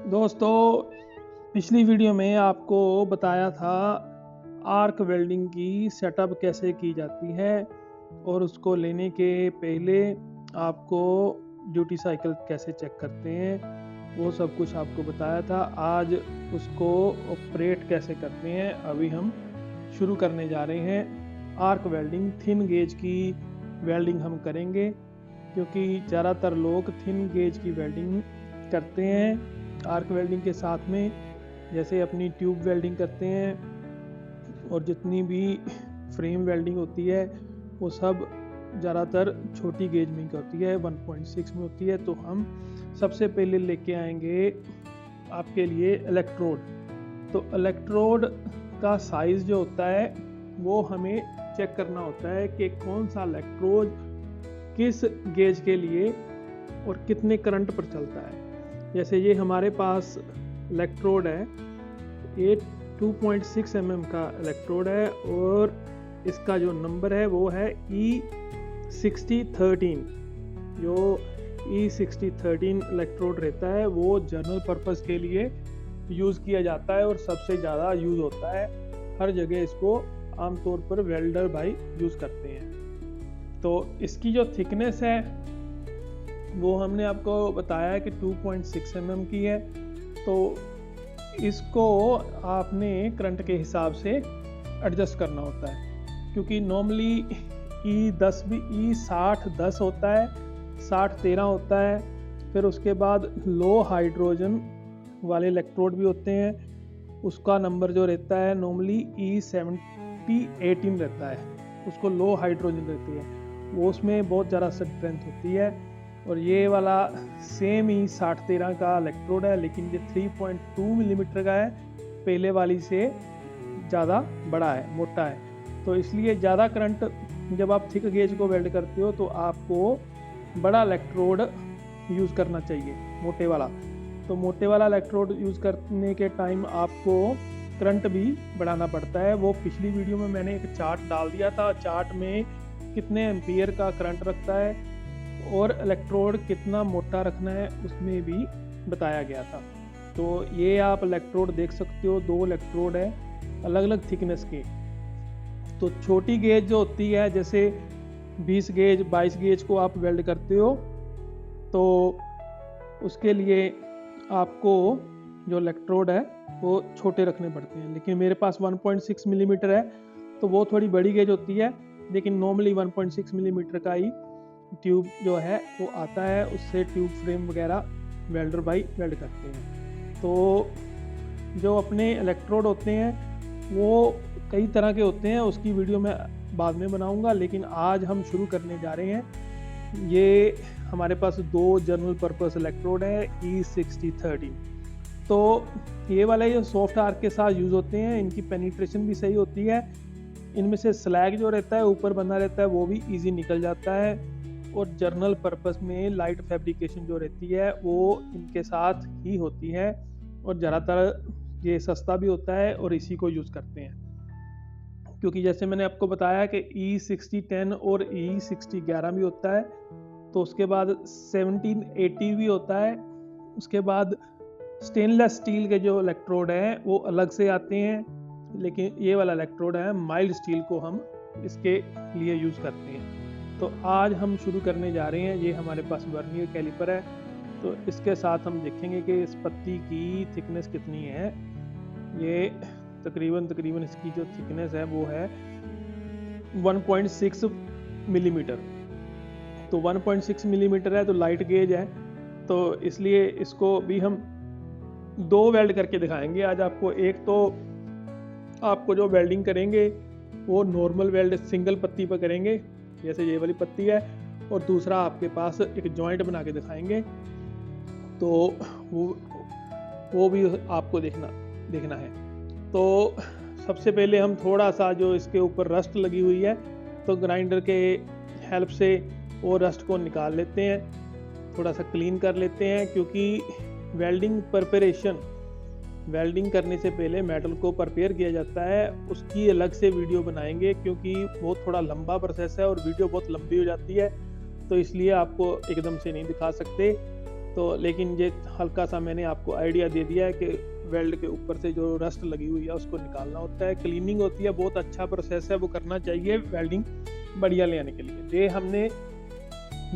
दोस्तों, पिछली वीडियो में आपको बताया था आर्क वेल्डिंग की सेटअप कैसे की जाती है और उसको लेने के पहले आपको ड्यूटी साइकिल कैसे चेक करते हैं, वो सब कुछ आपको बताया था। आज उसको ऑपरेट कैसे करते हैं अभी हम शुरू करने जा रहे हैं। आर्क वेल्डिंग थिन गेज की वेल्डिंग हम करेंगे क्योंकि ज़्यादातर लोग थिन गेज की वेल्डिंग करते हैं आर्क वेल्डिंग के साथ में, जैसे अपनी ट्यूब वेल्डिंग करते हैं और जितनी भी फ्रेम वेल्डिंग होती है वो सब ज़्यादातर छोटी गेज में होती है, 1.6 में होती है। तो हम सबसे पहले लेके आएंगे आपके लिए इलेक्ट्रोड। तो इलेक्ट्रोड का साइज़ जो होता है वो हमें चेक करना होता है कि कौन सा इलेक्ट्रोड किस गेज के लिए और कितने करंट पर चलता है। जैसे ये हमारे पास इलेक्ट्रोड है, ये 2.6 mm का इलेक्ट्रोड है और इसका जो नंबर है वो है E6013। जो E6013 इलेक्ट्रोड रहता है वो जनरल पर्पस के लिए यूज़ किया जाता है और सबसे ज़्यादा यूज़ होता है। हर जगह इसको आमतौर पर वेल्डर भाई यूज़ करते हैं। तो इसकी जो थिकनेस है वो हमने आपको बताया कि 2.6 mm की है। तो इसको आपने करंट के हिसाब से एडजस्ट करना होता है, क्योंकि नॉर्मली E6010 होता है, 6013 होता है। फिर उसके बाद लो हाइड्रोजन वाले इलेक्ट्रोड भी होते हैं, उसका नंबर जो रहता है नॉर्मली E7018 रहता है, उसको लो हाइड्रोजन रहती है, वो उसमें बहुत ज़्यादा स्ट्रेंथ होती है। और ये वाला सेम ही 6013 का इलेक्ट्रोड है, लेकिन ये 3.2 मिलीमीटर का है, पहले वाली से ज़्यादा बड़ा है, मोटा है। तो इसलिए ज़्यादा करंट जब आप थिक गेज को वेल्ड करते हो तो आपको बड़ा इलेक्ट्रोड यूज़ करना चाहिए, मोटे वाला। तो मोटे वाला इलेक्ट्रोड यूज़ करने के टाइम आपको करंट भी बढ़ाना पड़ता है। वो पिछली वीडियो में मैंने एक चार्ट डाल दिया था, चार्ट में कितने एम्पियर का करंट रखता है और इलेक्ट्रोड कितना मोटा रखना है उसमें भी बताया गया था। तो ये आप इलेक्ट्रोड देख सकते हो, 2 इलेक्ट्रोड है अलग अलग थिकनेस के। तो छोटी गेज जो होती है, जैसे 20 गेज 22 गेज को आप वेल्ड करते हो तो उसके लिए आपको जो इलेक्ट्रोड है वो छोटे रखने पड़ते हैं। लेकिन मेरे पास 1.6 मिलीमीटर है तो वो थोड़ी बड़ी गेज होती है, लेकिन नॉर्मली 1.6 मिलीमीटर का ही ट्यूब जो है वो आता है, उससे ट्यूब फ्रेम वगैरह वेल्डर भाई वेल्ड करते हैं। तो जो अपने इलेक्ट्रोड होते हैं वो कई तरह के होते हैं, उसकी वीडियो मैं बाद में बनाऊंगा, लेकिन आज हम शुरू करने जा रहे हैं। ये हमारे पास 2 जनरल पर्पस इलेक्ट्रोड है E6013। तो ये वाले जो सॉफ्ट आर्क के साथ यूज़ होते हैं, इनकी पेनिट्रेशन भी सही होती है, इनमें से स्लैग जो रहता है ऊपर बना रहता है वो भी ईजी निकल जाता है। और जर्नल पर्पस में लाइट फैब्रिकेशन जो रहती है वो इनके साथ ही होती है और ज़्यादातर ये सस्ता भी होता है और इसी को यूज़ करते हैं। क्योंकि जैसे मैंने आपको बताया कि E6010 और E6011 भी होता है, तो उसके बाद 1780 भी होता है। उसके बाद स्टेनलेस स्टील के जो इलेक्ट्रोड हैं वो अलग से आते हैं, लेकिन ये वाला इलेक्ट्रोड है माइल्ड स्टील को हम इसके लिए यूज़ करते हैं। तो आज हम शुरू करने जा रहे हैं। ये हमारे पास वर्नियर कैलिपर है, तो इसके साथ हम देखेंगे कि इस पत्ती की थिकनेस कितनी है। ये तकरीबन इसकी जो थिकनेस है वो है 1.6 मिलीमीटर। तो 1.6 मिलीमीटर है तो लाइट गेज है, तो इसलिए इसको भी हम 2 वेल्ड करके दिखाएंगे आज आपको। एक तो आपको जो वेल्डिंग करेंगे वो नॉर्मल वेल्ड सिंगल पत्ती पर करेंगे, जैसे ये वाली पत्ती है, और दूसरा आपके पास एक जॉइंट बना के दिखाएंगे, तो वो भी आपको देखना है। तो सबसे पहले हम थोड़ा सा जो इसके ऊपर रस्ट लगी हुई है तो ग्राइंडर के हेल्प से वो रस्ट को निकाल लेते हैं, थोड़ा सा क्लीन कर लेते हैं। क्योंकि वेल्डिंग करने से पहले मेटल को प्रिपेयर किया जाता है, उसकी अलग से वीडियो बनाएंगे क्योंकि वो थोड़ा लंबा प्रोसेस है और वीडियो बहुत लंबी हो जाती है, तो इसलिए आपको एकदम से नहीं दिखा सकते। तो लेकिन ये हल्का सा मैंने आपको आइडिया दे दिया है कि वेल्ड के ऊपर से जो रस्ट लगी हुई है उसको निकालना होता है। क्लीनिंग होती है, बहुत अच्छा प्रोसेस है, वो करना चाहिए वेल्डिंग बढ़िया ले आने के लिए। ये हमने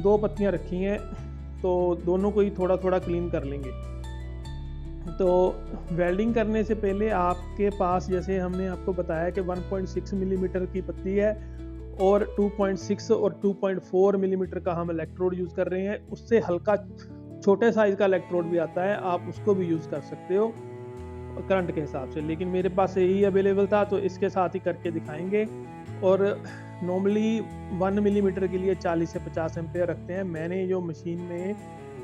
2 पत्तियां रखी हैं, तो दोनों को ही थोड़ा थोड़ा क्लीन कर लेंगे। तो वेल्डिंग करने से पहले आपके पास, जैसे हमने आपको बताया कि 1.6 मिलीमीटर की पत्ती है और 2.6 और 2.4 मिलीमीटर का हम इलेक्ट्रोड यूज़ कर रहे हैं। उससे हल्का छोटे साइज़ का इलेक्ट्रोड भी आता है, आप उसको भी यूज़ कर सकते हो करंट के हिसाब से, लेकिन मेरे पास यही अवेलेबल था तो इसके साथ ही करके दिखाएंगे। और नॉर्मली 1 मिलीमीटर के लिए 40 से 50 एम्पेयर रखते हैं। मैंने जो मशीन में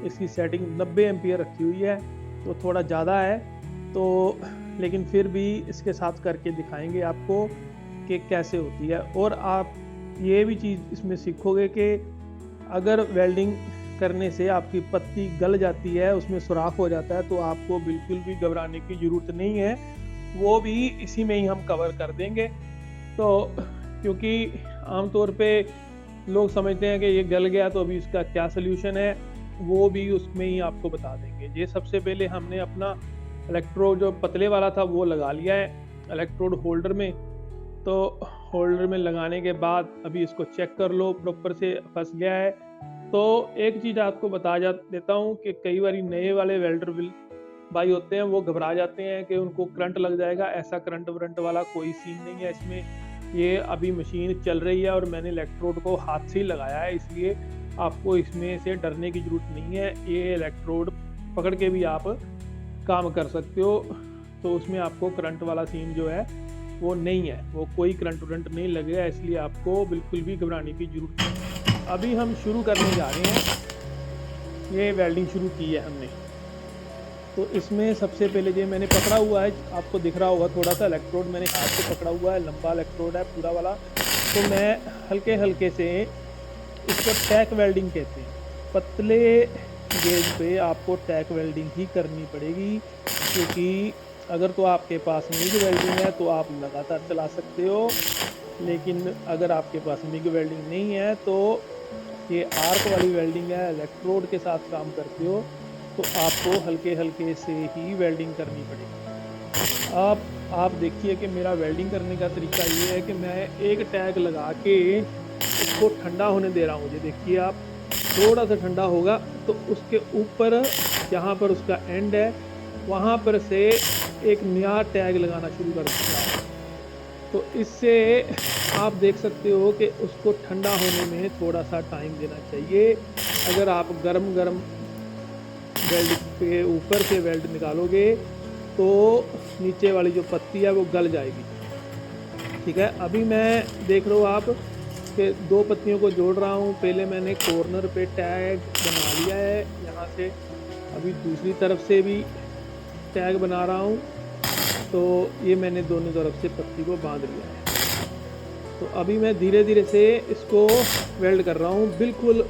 इसकी सेटिंग 90 एम्पेयर रखी हुई है, तो थोड़ा ज़्यादा है, तो लेकिन फिर भी इसके साथ करके दिखाएंगे आपको कि कैसे होती है। और आप ये भी चीज़ इसमें सीखोगे कि अगर वेल्डिंग करने से आपकी पत्ती गल जाती है, उसमें सुराख हो जाता है, तो आपको बिल्कुल भी घबराने की ज़रूरत नहीं है, वो भी इसी में ही हम कवर कर देंगे। तो क्योंकि आमतौर पे लोग समझते हैं कि ये गल गया तो अभी इसका क्या सल्यूशन है, वो भी उसमें ही आपको बता देंगे। ये सबसे पहले हमने अपना इलेक्ट्रोड जो पतले वाला था वो लगा लिया है इलेक्ट्रोड होल्डर में। तो होल्डर में लगाने के बाद अभी इसको चेक कर लो प्रॉपर से फंस गया है। तो एक चीज़ आपको बता देता हूँ कि कई बार नए वाले वेल्डर भाई होते हैं, वो घबरा जाते हैं कि उनको करंट लग जाएगा। ऐसा करंट वरंट वाला कोई सीन नहीं है इसमें। ये अभी मशीन चल रही है और मैंने इलेक्ट्रोड को हाथ से ही लगाया है, इसलिए आपको इसमें से डरने की ज़रूरत नहीं है। ये इलेक्ट्रोड पकड़ के भी आप काम कर सकते हो, तो उसमें आपको करंट वाला सीन जो है वो नहीं है, वो कोई करंट वरंट नहीं लगेगा, इसलिए आपको बिल्कुल भी घबराने की ज़रूरत नहीं है। अभी हम शुरू करने जा रहे हैं। ये वेल्डिंग शुरू की है हमने, तो इसमें सबसे पहले जो मैंने पकड़ा हुआ है, आपको दिख रहा होगा थोड़ा सा इलेक्ट्रोड मैंने हाथ से पकड़ा हुआ है, लंबा इलेक्ट्रोड है पूरा वाला। तो मैं हल्के हल्के से, इसको टैक वेल्डिंग कहते हैं। पतले गेज पे आपको टैक वेल्डिंग ही करनी पड़ेगी, क्योंकि अगर तो आपके पास मिग वेल्डिंग है तो आप लगातार चला सकते हो, लेकिन अगर आपके पास मिग वेल्डिंग नहीं है तो ये आर्क वाली वेल्डिंग है, इलेक्ट्रोड के साथ काम करते हो, तो आपको हल्के हल्के से ही वेल्डिंग करनी पड़ेगी। आप देखिए कि मेरा वेल्डिंग करने का तरीका ये है कि मैं एक टैग लगा के इसको ठंडा होने दे रहा हूँ। ये देखिए आप, थोड़ा सा ठंडा होगा तो उसके ऊपर जहाँ पर उसका एंड है वहाँ पर से एक नया टैग लगाना शुरू कर दूँगा। तो इससे आप देख सकते हो कि उसको ठंडा होने में थोड़ा सा टाइम देना चाहिए। अगर आप गरम वेल्ड के ऊपर से वेल्ड निकालोगे तो नीचे वाली जो पत्ती है वो गल जाएगी। ठीक है, अभी मैं देख रहे हो आप कि 2 पत्तियों को जोड़ रहा हूँ। पहले मैंने कॉर्नर पे टैग बना लिया है यहाँ से, अभी दूसरी तरफ से भी टैग बना रहा हूँ। तो ये मैंने दोनों तरफ से पत्ती को बांध लिया है। तो अभी मैं धीरे धीरे से इसको वेल्ड कर रहा हूँ बिल्कुल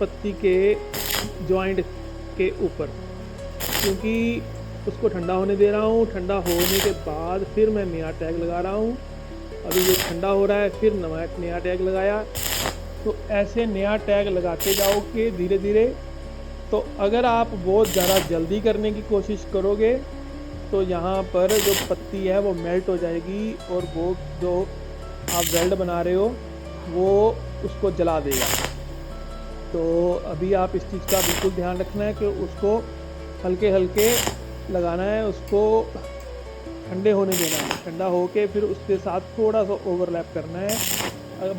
पत्ती के जॉइंट के ऊपर, क्योंकि उसको ठंडा होने दे रहा हूँ। ठंडा होने के बाद फिर मैं नया टैग लगा रहा हूँ। अभी ये ठंडा हो रहा है, फिर नया टैग लगाया। तो ऐसे नया टैग लगाते जाओगे धीरे धीरे। तो अगर आप बहुत ज़्यादा जल्दी करने की कोशिश करोगे तो यहाँ पर जो पत्ती है वो मेल्ट हो जाएगी और वो जो आप वेल्ड बना रहे हो वो उसको जला देगा। तो अभी आप इस चीज़ का बिल्कुल ध्यान रखना है कि उसको हल्के हल्के लगाना है, उसको ठंडे होने देना है। ठंडा होके फिर उसके साथ थोड़ा सा ओवरलैप करना है।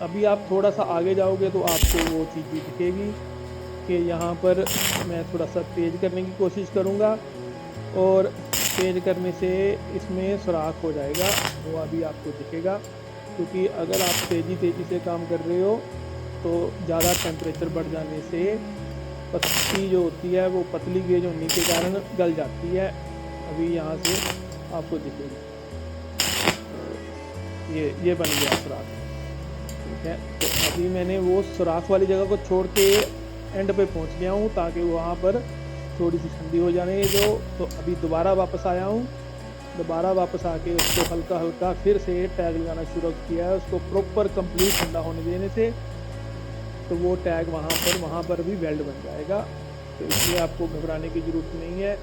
अभी आप थोड़ा सा आगे जाओगे तो आपको वो चीज़ भी दिखेगी कि यहाँ पर मैं थोड़ा सा तेज़ करने की कोशिश करूँगा और तेज़ करने से इसमें सुराख हो जाएगा, वो अभी आपको दिखेगा। क्योंकि अगर आप तेज़ी से काम कर रहे हो तो ज़्यादा टेम्परेचर बढ़ जाने से पत्ती जो होती है वो पतली गेज होने के कारण गल जाती है। अभी यहाँ से आपको दिखेगा, ये बन गया सुराख। ठीक है, तो अभी मैंने वो सुराख वाली जगह को छोड़ के एंड पे पहुँच गया हूँ ताकि वहाँ पर थोड़ी सी ठंडी हो जाने दो। तो अभी दोबारा वापस आया हूँ, दोबारा वापस आके उसको हल्का हल्का फिर से टैग लगाना शुरू किया है। उसको प्रॉपर कंप्लीट ठंडा होने देने से तो वो टैग वहाँ पर भी वेल्ड बन जाएगा। तो इसलिए आपको घबराने की ज़रूरत नहीं है।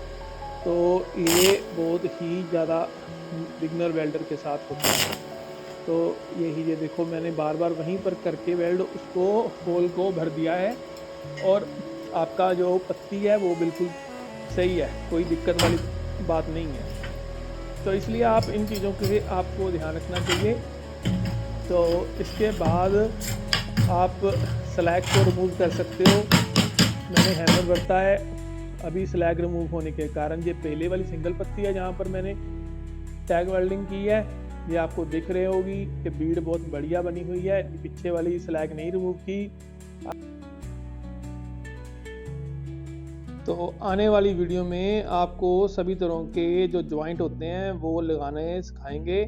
तो ये बहुत ही ज़्यादा बिगनर वेल्डर के साथ होता है। तो यही ये देखो मैंने बार-बार वहीं पर करके वेल्ड उसको होल को भर दिया है और आपका जो पत्ती है वो बिल्कुल सही है, कोई दिक्कत वाली बात नहीं है। तो इसलिए आप इन चीज़ों के आपको ध्यान रखना चाहिए। तो इसके बाद आप स्लैग को रिमूव कर सकते हो। मैंने हैमर बरता है। अभी स्लैग रिमूव होने के कारण ये पहले वाली सिंगल पत्ती है जहाँ पर मैंने टैग वेल्डिंग की है, ये आपको दिख रही होगी कि बीड बहुत बढ़िया बनी हुई है। पीछे वाली स्लैग नहीं रिमूव की। तो आने वाली वीडियो में आपको सभी तरह के जो जॉइंट होते हैं वो लगाने सिखाएंगे।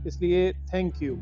इसलिए थैंक यू।